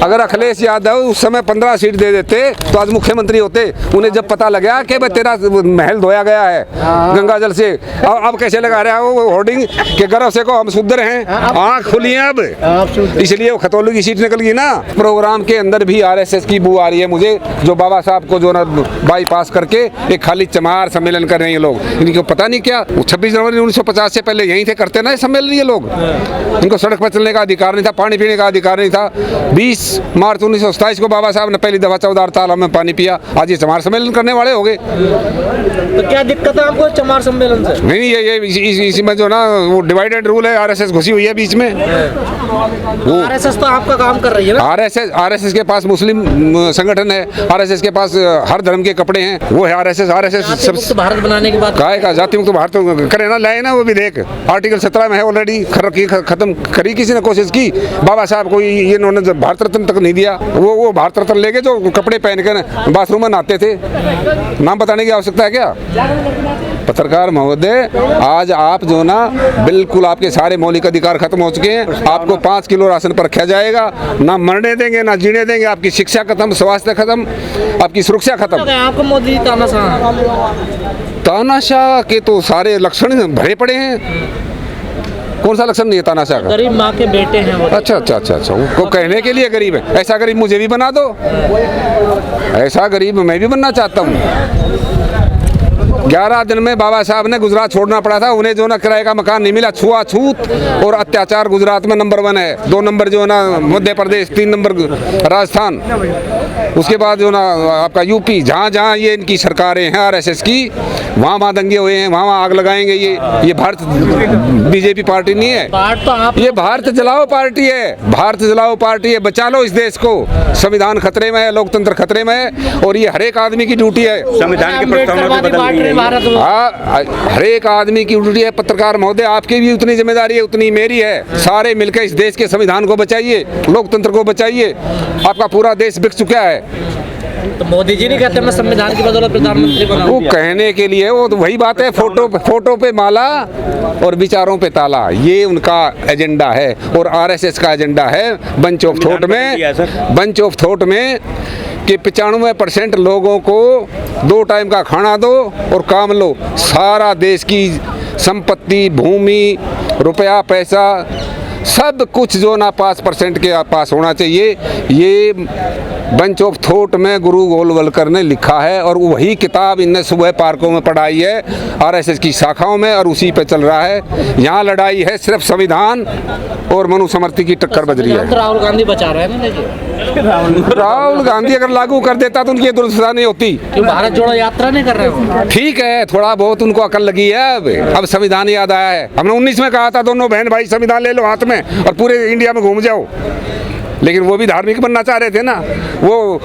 अगर अखिलेश यादव उस समय 15 सीट दे देते तो आज मुख्यमंत्री होते। उन्हें जब पता लगा कि भाई तेरा महल धोया गया है गंगा जल से, अब कैसे लगा रहा है वो होर्डिंग के गर्व से को हम शुद्ध हैं, आँख खुली है अब, इसलिए वो खतौली की सीट निकल गई ना। प्रोग्राम के अंदर भी आरएसएस की बू आ रही है मुझे, जो बाबा साहब को जो ना बाईपास करके एक खाली चमार सम्मेलन कर रहे हैं लोग। इनको पता नहीं क्या 26 जनवरी 1950 से पहले यहीं थे करते ना सम्मेलन ये लोग। इनको सड़क पर चलने का अधिकार नहीं था, पानी पीने का अधिकार नहीं था। 20 मार्च 1927 को बाबा साहब ने पहली दफा 14 तालाब में पानी पिया। आज ये चमार सम्मेलन करने वाले हो गए। तो क्या दिक्कत है आपको चमार सम्मेलन से? नहीं, ये इसमें जो ना वो डिवाइडेड रूल है, आरएसएस घुसी हुई है बीच में। वो आरएसएस तो आपका काम कर रही है ना। आरएसएस के पास मुस्लिम संगठन है, आरएसएस के पास हर धर्म के कपड़े हैं, वो है आरएसएस सब भारत बनाने के बाद काय का जाति मुक्त भारत करे ना, लाए ना वो विधेयक आर्टिकल 17 में है ऑलरेडी, खत्म करी किसी ने कोशिश की। बाबा साहब को ये इन्होंने भारत रत्न तक नहीं दिया। वो भारत रत्न लेके जो कपड़े पहन कर बाथरूम में नहाते थे, नाम बताने की आवश्यकता है क्या? पत्रकार महोदय, आज आप जो ना बिल्कुल आपके सारे मौलिक अधिकार खत्म हो चुके हैं। आपको 5 किलो राशन पर रखा जाएगा, ना मरने देंगे ना जीने देंगे। आपकी शिक्षा खत्म, स्वास्थ्य खत्म, आपकी सुरक्षा खत्म। आपको मोदी तानाशाह के तो सारे लक्षण भरे पड़े हैं। कौन सा लक्षण नहीं है तानाशाह का? गरीब माँ के बेटे हैं वो। अच्छा वो कहने के लिए गरीब है। ऐसा गरीब मुझे भी बना दो, ऐसा गरीब मैं भी बनना चाहता हूँ। 11 दिन में बाबा साहब ने गुजरात छोड़ना पड़ा था। उन्हें जो ना किराए का मकान नहीं मिला। छुआछूत और अत्याचार गुजरात में नंबर 1 है। 2 नंबर जो ना मध्य प्रदेश, 3 नंबर राजस्थान, उसके बाद जो ना आपका यूपी। जहाँ ये इनकी सरकारें हैं आरएसएस की, वहाँ दंगे हुए हैं, वहाँ आग लगाएंगे। ये भारत बीजेपी पार्टी नहीं है, ये भारत जलाओ पार्टी है। भारत जलाओ पार्टी है। बचा लो इस देश को। संविधान खतरे में है, लोकतंत्र खतरे में है, और ये हर एक आदमी की ड्यूटी है। संविधान के प्रस्तावना हर एक आदमी की ड्यूटी है। पत्रकार महोदय, आपकी भी उतनी जिम्मेदारी है उतनी मेरी है। सारे मिलकर इस देश के संविधान को बचाइए, लोकतंत्र को बचाइए। आपका पूरा देश बिक चुका है। तो मोदी जी नहीं कहते मैं संविधान की बदौलत प्रधानमंत्री बना। वो कहने के लिए वो तो वही बात है, फोटो पे माला और विचारों पे ताला, ये उनका एजेंडा है। और आरएसएस का एजेंडा है बंच ऑफ थॉट में कि 95% लोगों को 2 टाइम का खाना दो और काम लो। सारा देश की संपत्ति, भूमि, रुपया, पैसा, सब कुछ जो ना 5% के पास होना चाहिए। ये बंच ऑफ थॉट में गुरु गोलवलकर ने लिखा है, और वही किताब इनने सुबह पार्कों में पढ़ाई है आरएसएस की शाखाओं में, और उसी पे चल रहा है। यहाँ लड़ाई है सिर्फ संविधान और मनुस्मृति की टक्कर बज रही है। राहुल गांधी बचा रहे हैं ना। राहुल गांधी अगर लागू कर देता तो उनकी दुर्दशा नहीं होती। क्यों भारत जोड़ो यात्रा नहीं कर रहे हो? ठीक है, थोड़ा बहुत उनको अकल लगी है। अब संविधान याद आया है। हमने 19 में कहा था दोनों बहन भाई संविधान ले लो हाथ में और पूरे इंडिया में घूम जाओ, लेकिन वो भी धार्मिक बनना चाह रहे थे ना। वो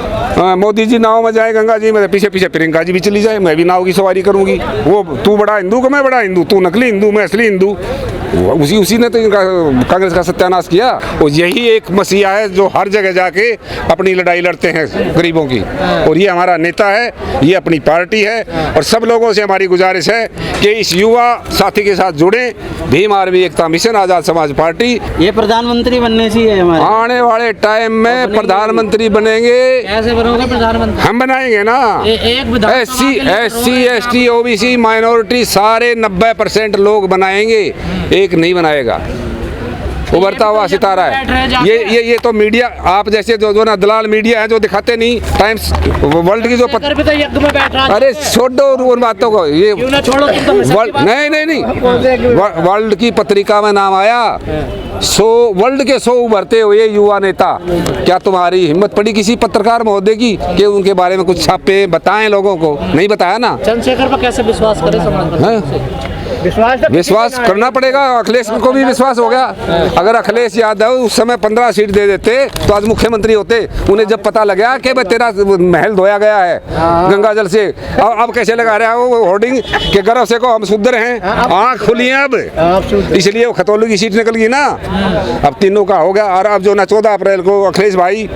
मोदी जी नाव में जाए गंगा जी में, पीछे पीछे प्रियंका जी भी चली जाए, मैं भी नाव की सवारी करूंगी। वो तू बड़ा हिंदू को मैं बड़ा हिंदू, तू नकली हिंदू मैं असली हिंदू। उसी ने तो कांग्रेस का सत्यानाश किया। और यही एक मसीहा है जो हर जगह जाके अपनी लड़ाई लड़ते हैं गरीबों की, और ये हमारा नेता है, ये अपनी पार्टी है। और सब लोगों से हमारी गुजारिश है कि इस युवा साथी के साथ जुड़े। भीम आर्मी एकता मिशन, आजाद समाज पार्टी। ये प्रधानमंत्री बनने चाहिए हमारे। आने वाले टाइम में प्रधानमंत्री बनेंगे। कैसे बनोगे प्रधानमंत्री? हम बनाएंगे ना। SC ST OBC माइनॉरिटी सारे 90% लोग बनाएंगे, एक नहीं बनाएगा। उभरता हुआ सितारा है ये तो मीडिया, आप जैसे जो ना दलाल मीडिया है जो दिखाते नहीं। टाइम्स वर्ल्ड की जो अरे छोड़ो उन बातों को, ये नहीं वर्ल्ड की पत्रिका में नाम आया। वर्ल्ड के 100 उभरते हुए युवा नेता। क्या तुम्हारी हिम्मत पड़ी किसी पत्रकार महोदय की कि उनके बारे में कुछ छापे बताएं लोगों को? नहीं बताया ना। चंद्रशेखर पर कैसे विश्वास करें? विश्वास करना पड़ेगा। अखिलेश को भी विश्वास हो गया। अगर अखिलेश यादव उस समय 15 सीट दे देते तो आज मुख्यमंत्री होते। उन्हें जब पता लगा कि भाई तेरा महल धोया गया है गंगा जल से, अब कैसे लगा रहा है वो होर्डिंग के गर्व से को हम शुद्ध हैं, आँख खुली है अब, इसलिए वो खतौली की सीट निकल गई ना। अब तीनों का हो गया। और अब जो ना 14 अप्रैल को अखिलेश भाई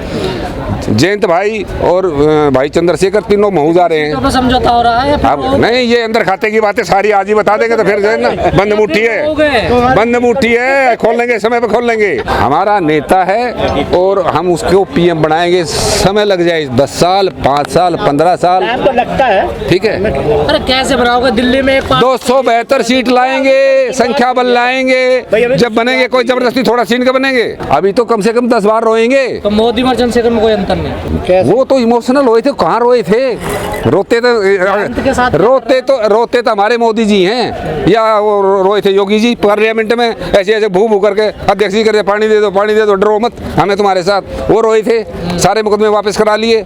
जयंत भाई और भाई चंद्रशेखर तीनों महू जा रहे हैं। तो समझौता हो रहा है या फिर अब नहीं, ये अंदर खाते की बातें सारी आज ही बता देंगे तो फिर जो है ना बंद मुट्ठी हो गए। है, बंद मुट्ठी है, खोल लेंगे समय पे खोल लेंगे। हमारा नेता है और हम उसको पीएम बनाएंगे, समय लग जाए 10 साल 5 साल 15 साल तो लगता है। ठीक है। अरे कैसे बनाओगे? दिल्ली में 272 सीट लाएंगे, संख्या बल लाएंगे, जब बनेंगे कोई जबरदस्ती थोड़ा सीन के बनेंगे। अभी तो कम से कम 10 बार रोएंगे। तो मोदी और चंद्रशेखर में कोई अंतर नहीं। वो तो इमोशनल हुए थे, कहाँ रोए थे? रोते के साथ तो रोते तो हमारे मोदी जी हैं, या वो रोए थे योगी जी पार्लियामेंट में ऐसे ऐसे भू भू करके अध्यक्ष जी करके पानी दे दो, डरो मत, हमें तुम्हारे साथ। वो रोए थे, सारे मुकदमे वापस करा लिए।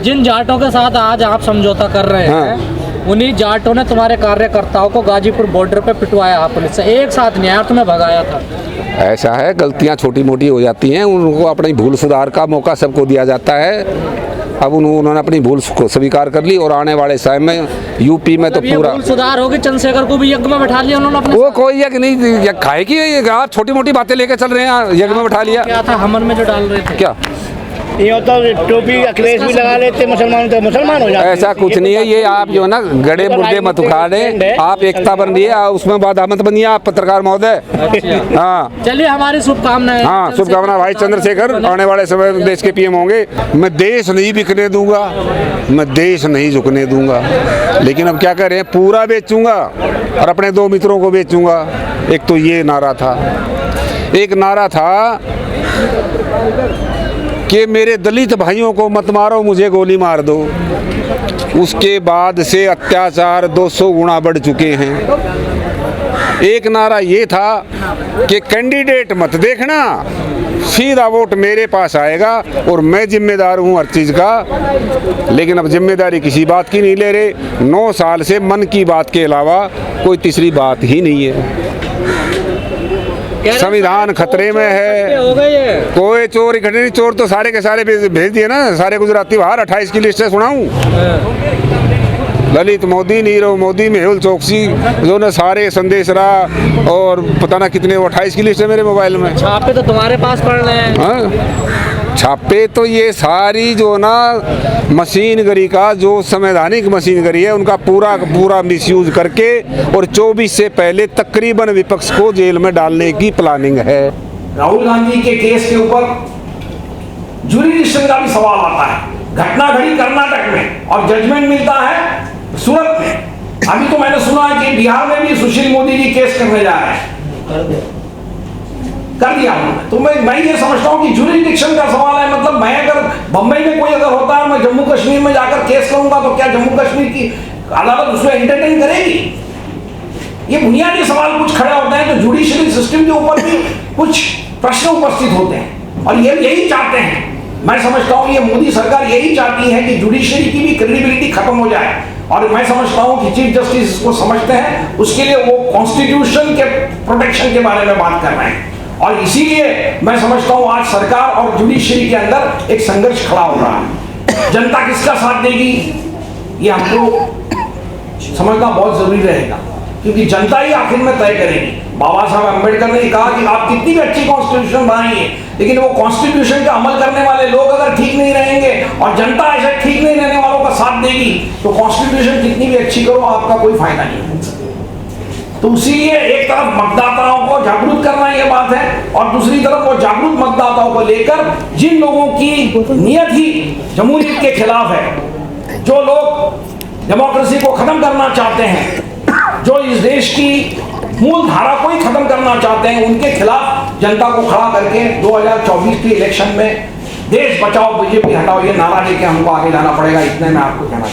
जिन जाटों के साथ आज आप समझौता कर रहे हैं, उन्हीं जाटों ने तुम्हारे कार्यकर्ताओं को गाजीपुर बॉर्डर पे पिटवाया पुलिस से, एक साथ नहीं आया, तुम्हें भगाया था। ऐसा है, गलतियां छोटी मोटी हो जाती हैं, उनको अपनी भूल सुधार का मौका सबको दिया जाता है। अब उन्होंने अपनी भूल को स्वीकार कर ली और आने वाले समय में यूपी में तो ये पूरा भूल सुधार होगी। चंद्रशेखर को भी यज्ञ में बैठा लिया उन्होंने अपने वो कोई यज्ञ नहीं, यज्ञ खाए की आप छोटी मोटी बातें लेके चल रहे हैं, यज्ञ में बैठा लिया। क्या था हमन में जो डाल रहे थे? क्या ये होता टोपी अखिलेश भी लगा लेते मुसलमान तो मुसलमान हो जाते। ऐसा कुछ नहीं है, ये आप जो है ना गड़े मुर्दे मत उखाड़े, आप एकता बन रही है, उसमें बाधा मत बनिए आप पत्रकार महोदय। हाँ चलिए, हमारी शुभकामनाएं। हाँ, शुभकामना भाई चंद्रशेखर, आने वाले समय में देश के पीएम होंगे। मैं देश नहीं बिकने दूंगा, मैं देश नहीं झुकने दूंगा, लेकिन अब क्या करें, पूरा बेचूंगा और अपने 2 मित्रों को बेचूंगा। एक तो ये नारा था, एक नारा था कि मेरे दलित भाइयों को मत मारो, मुझे गोली मार दो। उसके बाद से अत्याचार 200 गुना बढ़ चुके हैं। एक नारा ये था कि कैंडिडेट मत देखना, सीधा वोट मेरे पास आएगा और मैं जिम्मेदार हूँ हर चीज़ का। लेकिन अब जिम्मेदारी किसी बात की नहीं ले रहे। 9 साल से मन की बात के अलावा कोई तीसरी बात ही नहीं है। संविधान खतरे में है, हो गए ये। कोई चोर इकट्ठे नहीं, चोर तो सारे के सारे भेज दिए ना, सारे गुजराती बाहर। 28 की लिस्ट है, सुनाऊं? ललित मोदी, नीरव मोदी, मेहुल चोकसी, जो ने सारे संदेशरा और पता ना कितने, 28 की लिस्ट है मेरे मोबाइल में। छापे तो तुम्हारे पास पड़ रहे हैं। हाँ? छापे तो ये सारी जो ना मशीनगरी का, जो संवैधानिक मशीनगरी है, उनका पूरा मिसयूज करके और 24 से पहले तकरीबन विपक्ष को जेल में डालने की प्लानिंग है। राहुल गांधी के केस के ऊपर जुरिडिक्शन का भी सवाल आता है। घटना घड़ी कर्नाटक में और जजमेंट मिलता है सूरत में। अभी तो मैंने सुना है कि बिहार में भी सुशील मोदी जी केस करने जा रहे हैं, कर दिया उन्होंने। तो मैं ये समझता हूँ कि जुरिडिक्शन का सवाल है। मतलब मैं अगर बंबई में कोई अगर होता है, मैं जम्मू कश्मीर में जाकर केस करूंगा, तो क्या जम्मू कश्मीर की अदालत उसको एंटरटेन करेगी? ये बुनियादी सवाल कुछ खड़े होते हैं। तो जुडिशियरी सिस्टम के ऊपर भी कुछ प्रश्न उपस्थित होते हैं और ये यही चाहते हैं। मैं समझता हूँ ये मोदी सरकार यही चाहती है कि जुडिशियरी की भी क्रेडिबिलिटी खत्म हो जाए। और मैं समझता हूँ कि चीफ जस्टिस इसको समझते हैं, उसके लिए वो कॉन्स्टिट्यूशन के प्रोटेक्शन के बारे में बात कर रहे हैं। और इसीलिए मैं समझता हूँ आज सरकार और जुडिशियरी के अंदर एक संघर्ष खड़ा हो रहा है। जनता किसका साथ देगी, ये हमको समझना बहुत जरूरी रहेगा, क्योंकि जनता ही आखिर में तय करेगी। बाबा साहब अम्बेडकर ने कहा कि आप कितनी भी अच्छी कॉन्स्टिट्यूशन बनाइए, लेकिन वो कॉन्स्टिट्यूशन का अमल करने वाले लोग अगर ठीक नहीं रहेंगे और जनता ऐसे ठीक नहीं रहने वालों का साथ देगी, तो कॉन्स्टिट्यूशन कितनी भी अच्छी करो, आपका कोई फायदा नहीं है। तो इसीलिए एक तरफ मतदाताओं को जागरूक करना यह बात है, और दूसरी तरफ वो जागरूक मतदाताओं को लेकर जिन लोगों की नियत ही जमहूरियत के खिलाफ है, जो लोग डेमोक्रेसी को खत्म करना चाहते हैं, जो इस देश की मूल धारा को ही खत्म करना चाहते हैं, उनके खिलाफ जनता को खड़ा करके 2024 के इलेक्शन में देश बचाओ बीजेपी हटाओ ये नारा लेके हमको आगे जाना पड़ेगा। इतने मैं आपको कहना चाहता हूं।